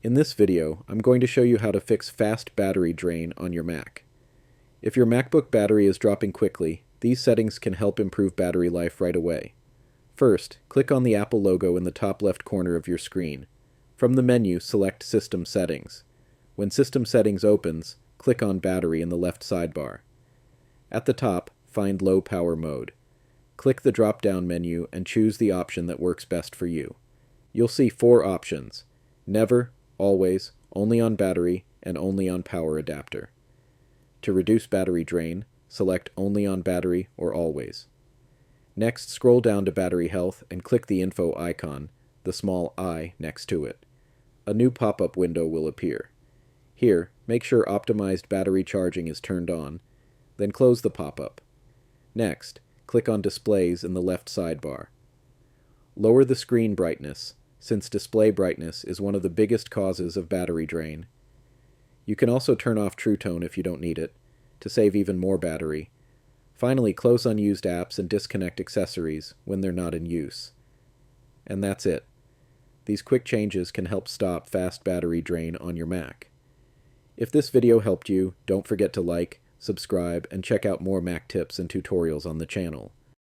In this video, I'm going to show you how to fix fast battery drain on your Mac. If your MacBook battery is dropping quickly, these settings can help improve battery life right away. First, click on the Apple logo in the top left corner of your screen. From the menu, select System Settings. When System Settings opens, click on Battery in the left sidebar. At the top, find Low Power Mode. Click the drop-down menu and choose the option that works best for you. You'll see 4 options: Never, Always, Only on Battery, and Only on Power Adapter. To reduce battery drain, select Only on Battery or Always. Next, scroll down to Battery Health and click the info icon, the small I next to it. A new pop-up window will appear. Here, make sure Optimized Battery Charging is turned on, then close the pop-up. Next, click on Displays in the left sidebar. Lower the screen brightness, since display brightness is one of the biggest causes of battery drain. You can also turn off True Tone if you don't need it, to save even more battery. Finally, close unused apps and disconnect accessories when they're not in use. And that's it. These quick changes can help stop fast battery drain on your Mac. If this video helped you, don't forget to like, subscribe, and check out more Mac tips and tutorials on the channel.